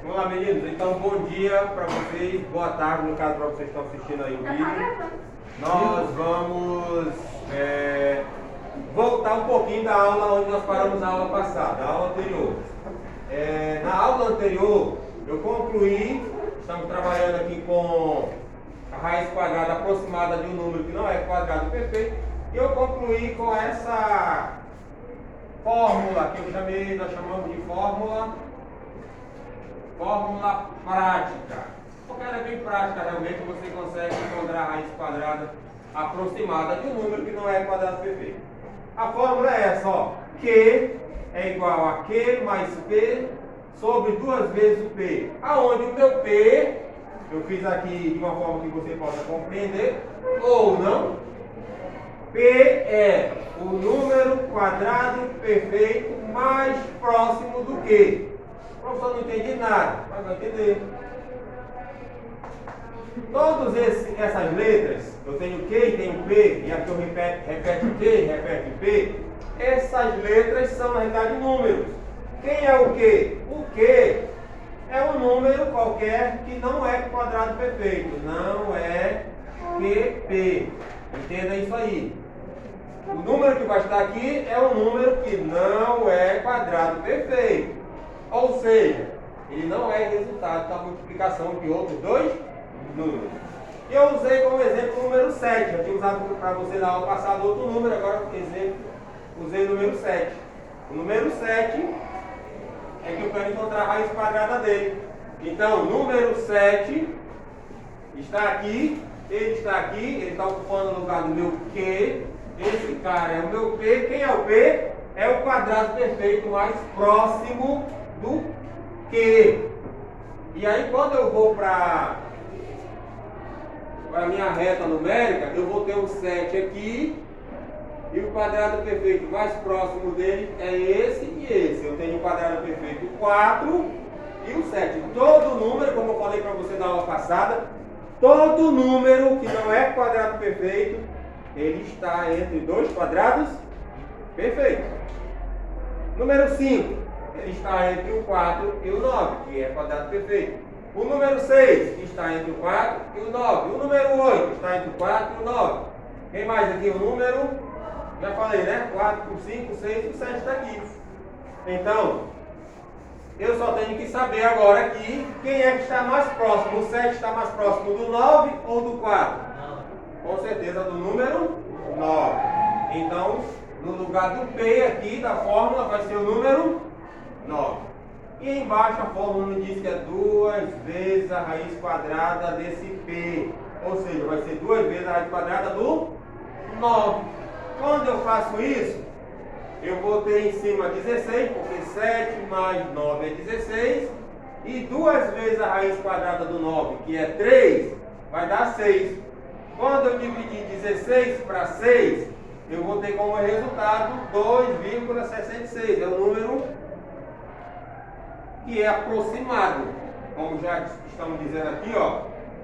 Vamos lá, meninos. Então, bom dia para vocês, boa tarde, no caso, para vocês que estão assistindo aí o vídeo. Nós vamos voltar um pouquinho da aula onde nós paramos a aula passada, a aula anterior. Na aula anterior, eu concluí, estamos trabalhando aqui com a raiz quadrada aproximada de um número que não é quadrado perfeito, e eu concluí com essa fórmula que nós chamamos de fórmula prática. Porque ela é bem prática, realmente você consegue encontrar a raiz quadrada aproximada de um número que não é quadrado perfeito. A fórmula é essa, ó. Q é igual a Q mais P sobre 2 vezes o P. Aonde o meu P, eu fiz aqui de uma forma que você possa compreender, ou não. P é o número quadrado perfeito mais próximo do que? O professor não entende nada, mas vai entender. Todas essas letras, eu tenho Q e tenho P, e aqui eu repete Q, repete P. Essas letras são, na realidade, números. Quem é o Q? O Q é um número qualquer que não é quadrado perfeito, não é QP. Entenda isso aí. O número que vai estar aqui é um número que não é quadrado perfeito. Ou seja, ele não é resultado da multiplicação de outros dois números. E eu usei como exemplo o número 7. Eu tinha usado para você na aula passada outro número, agora por exemplo, usei o número 7. O número 7 é que eu quero encontrar a raiz quadrada dele. Então, o número 7 está aqui, ele está ocupando o lugar do meu Q. Esse cara é o meu P. Quem é o P? É o quadrado perfeito mais próximo do Q. E aí, quando eu vou para a minha reta numérica, eu vou ter o 7 aqui. E o quadrado perfeito mais próximo dele é esse e esse. Eu tenho o quadrado perfeito 4 e o 7. Todo número, como eu falei para você na aula passada, todo número que não é quadrado perfeito, ele está entre dois quadrados perfeitos. Número 5, ele está entre o 4 e o 9, que é quadrado perfeito. O número 6 está entre o 4 e o 9. O número 8 está entre o 4 e o 9. Quem mais aqui? O número, já falei, né? 4 por 5, 6 e o 7 está aqui. Então, eu só tenho que saber agora aqui quem é que está mais próximo. O 7 está mais próximo do 9 ou do 4? Com certeza do número 9. Então, no lugar do P aqui da fórmula vai ser o número 9. E embaixo a fórmula me diz que é 2 vezes a raiz quadrada desse P. Ou seja, vai ser 2 vezes a raiz quadrada do 9. Quando eu faço isso, eu vou ter em cima 16, porque 7 mais 9 é 16. E 2 vezes a raiz quadrada do 9, que é 3, vai dar 6. Quando eu dividir 16 para 6, eu vou ter como resultado 2,66. É o número que é aproximado. Como já estamos dizendo aqui, ó,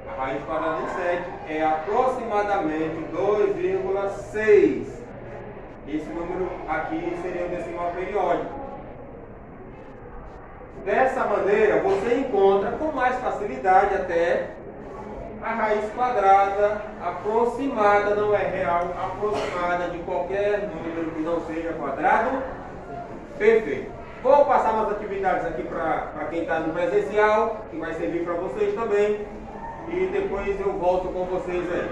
a raiz quadrada de 7 é aproximadamente 2,6. Esse número aqui seria o decimal periódico. Dessa maneira, você encontra com mais facilidade até a raiz quadrada aproximada, não é real, aproximada de qualquer número que não seja quadrado perfeito. Vou passar umas atividades aqui para quem está no presencial, que vai servir para vocês também. E depois eu volto com vocês aí.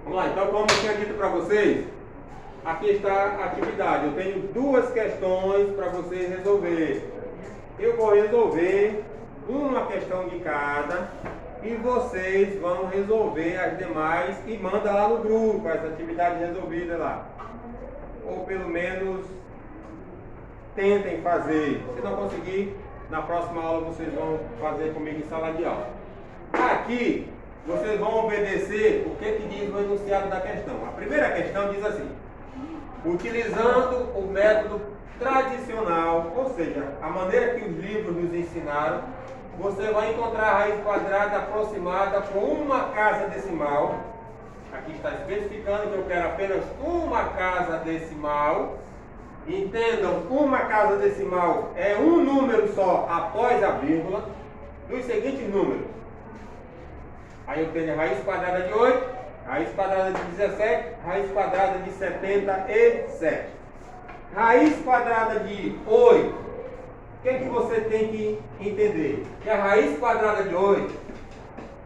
Vamos lá, então como eu tinha dito para vocês, aqui está a atividade. Eu tenho 2 questões para vocês resolverem. Eu vou resolver uma questão de cada e vocês vão resolver as demais e manda lá no grupo essa atividade resolvida lá. Ou pelo menos tentem fazer. Se não conseguir, na próxima aula vocês vão fazer comigo em sala de aula. Aqui vocês vão obedecer o que diz no enunciado da questão. A primeira questão diz assim: utilizando o método tradicional, ou seja, a maneira que os livros nos ensinaram, você vai encontrar a raiz quadrada aproximada com uma casa decimal. Aqui está especificando que eu quero apenas uma casa decimal. Entendam, uma casa decimal é um número só após a vírgula dos seguintes números. Aí eu tenho a raiz quadrada de 8, raiz quadrada de 17, raiz quadrada de 77. Raiz quadrada de 8. O que é que você tem que entender? Que a raiz quadrada de 8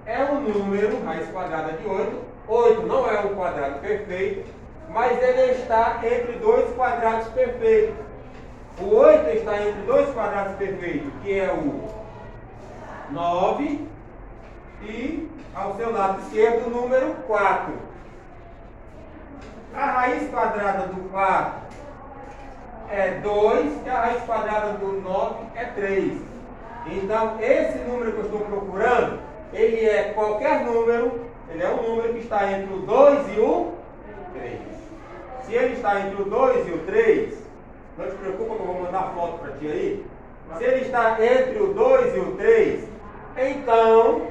é um número, raiz quadrada de 8. 8 não é um quadrado perfeito, mas ele está entre dois quadrados perfeitos. O 8 está entre dois quadrados perfeitos, que é o 9 e, ao seu lado esquerdo, o número 4. A raiz quadrada do 4 é 2 e a raiz quadrada do 9 é 3. Então, esse número que eu estou procurando, ele é qualquer número, ele é um número que está entre o 2 e o 3. Se ele está entre o 2 e o 3, não te preocupa que eu vou mandar foto para ti aí. Se ele está entre o 2 e o 3, então,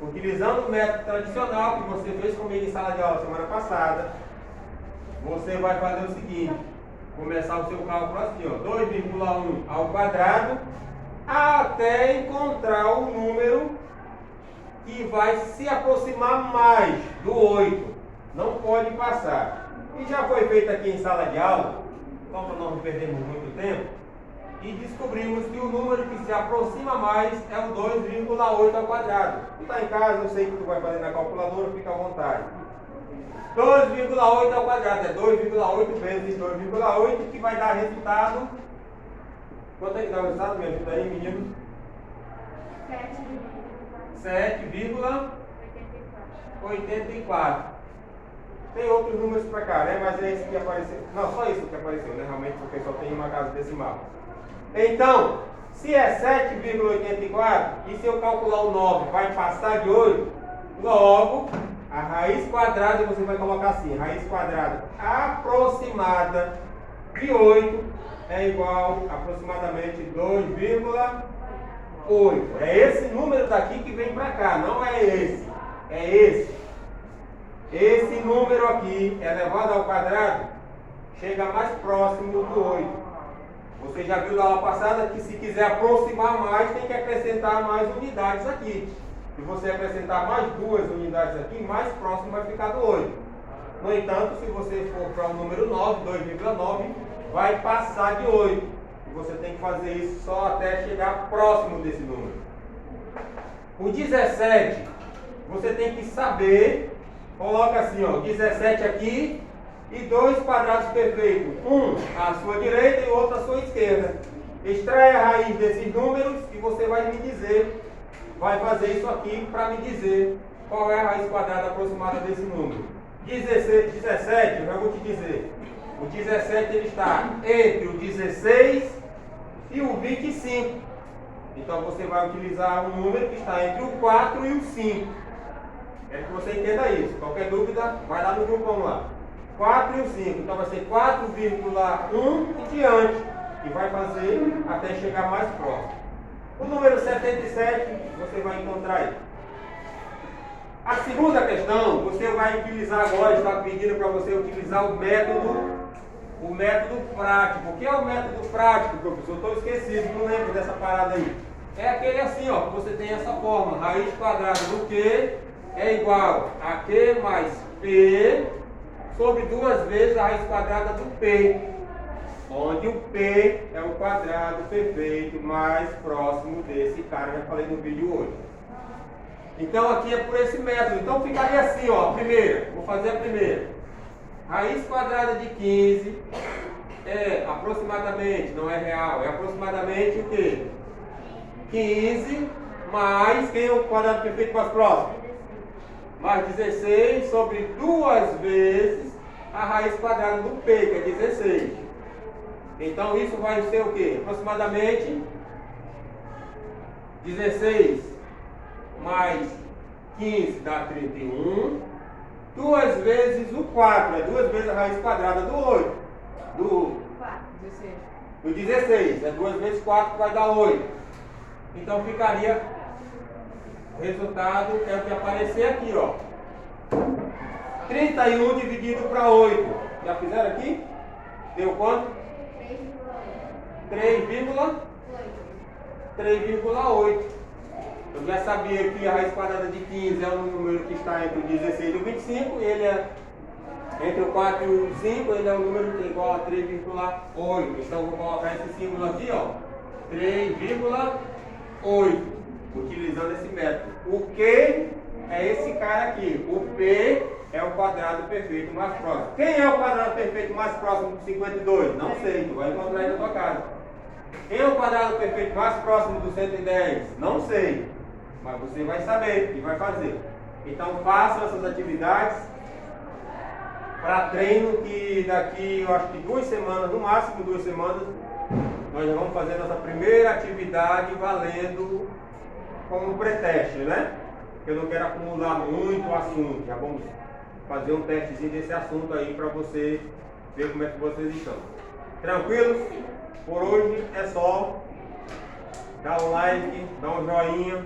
utilizando o método tradicional que você fez comigo em sala de aula semana passada, você vai fazer o seguinte: começar o seu cálculo assim, ó, 2,1 ao quadrado, até encontrar o número que vai se aproximar mais do 8. Não pode passar. E já foi feito aqui em sala de aula, então para nós não perdermos muito tempo, e descobrimos que o número que se aproxima mais é o 2,8 ao quadrado. Tu está em casa, eu sei que tu vai fazer na calculadora, fica à vontade. 2,8 ao quadrado é 2,8 vezes 2,8, que vai dar resultado. Quanto é que dá o resultado? Me ajuda aí, menino. 7,84. Tem outros números para cá, né? Mas é esse que apareceu. Não, só isso que apareceu, né? Realmente, porque só tem uma casa decimal. Então, se é 7,84 e se eu calcular o 9 vai passar de 8, logo a raiz quadrada você vai colocar assim: raiz quadrada aproximada de 8 é igual a aproximadamente 2,8. É esse número daqui que vem para cá, não é esse. É esse. Esse número aqui, elevado ao quadrado, chega mais próximo do 8. Você já viu na aula passada que se quiser aproximar mais, tem que acrescentar mais unidades aqui. Se você acrescentar mais 2 unidades aqui, mais próximo vai ficar do 8. No entanto, se você for para o número 9, 2,9, vai passar de 8. E você tem que fazer isso só até chegar próximo desse número. O 17, você tem que saber. Coloca assim, ó, 17 aqui e dois quadrados perfeitos. Um à sua direita e outro à sua esquerda. Extrai a raiz desses números e você vai me dizer, vai fazer isso aqui para me dizer qual é a raiz quadrada aproximada desse número. 17, eu já vou te dizer. O 17 ele está entre o 16 e o 25. Então você vai utilizar um número que está entre o 4 e o 5. Quero que você entenda isso. Qualquer dúvida, vai lá no grupão lá. 4 e o 5. Então vai ser 4,1 e diante. E vai fazer até chegar mais próximo. O número 77, você vai encontrar aí. A segunda questão, você vai utilizar agora, está pedindo para você utilizar o método prático. O que é o método prático, professor? Estou esquecido, não lembro dessa parada aí. É aquele assim, ó, que você tem essa forma. Raiz quadrada do Q é igual a Q mais P sobre 2 vezes a raiz quadrada do P, onde o P é o quadrado perfeito mais próximo desse cara, já falei no vídeo hoje. Então aqui é por esse método. Então ficaria assim, ó, a primeira, vou fazer a primeira. Raiz quadrada de 15 é aproximadamente, não é real, é aproximadamente o quê? 15 mais, quem é o quadrado perfeito mais próximo? Mais 16 sobre 2 vezes a raiz quadrada do P, que é 16. Então isso vai ser o quê? Aproximadamente 16 mais 15 dá 31. 2 vezes o 4, é 2 vezes a raiz quadrada do 8. Do 16, é 2 vezes 4 que vai dar 8. Então ficaria... O resultado é o que aparecer aqui, ó. 31 dividido para 8. Já fizeram aqui? Deu quanto? 3,8. Eu já sabia que a raiz quadrada de 15 é o número que está entre o 16 e o 25, ele é entre o 4 e o 5, ele é um número que é igual a 3,8. Então vou colocar esse símbolo aqui, ó, 3,8, utilizando esse método. O Q é esse cara aqui, o P é o quadrado perfeito mais próximo. Quem é o quadrado perfeito mais próximo do 52? Não sei, tu vai encontrar aí na tua casa. Quem é o quadrado perfeito mais próximo do 110? Não sei, mas você vai saber e vai fazer. Então façam essas atividades para treino, que daqui, eu acho que 2 semanas, no máximo 2 semanas, nós já vamos fazer nossa primeira atividade valendo como pré-teste, né? Porque eu não quero acumular muito assunto. Já vamos fazer um testezinho desse assunto aí para você ver como é que vocês estão. Tranquilos? Por hoje é só. Dá um like, dá um joinha.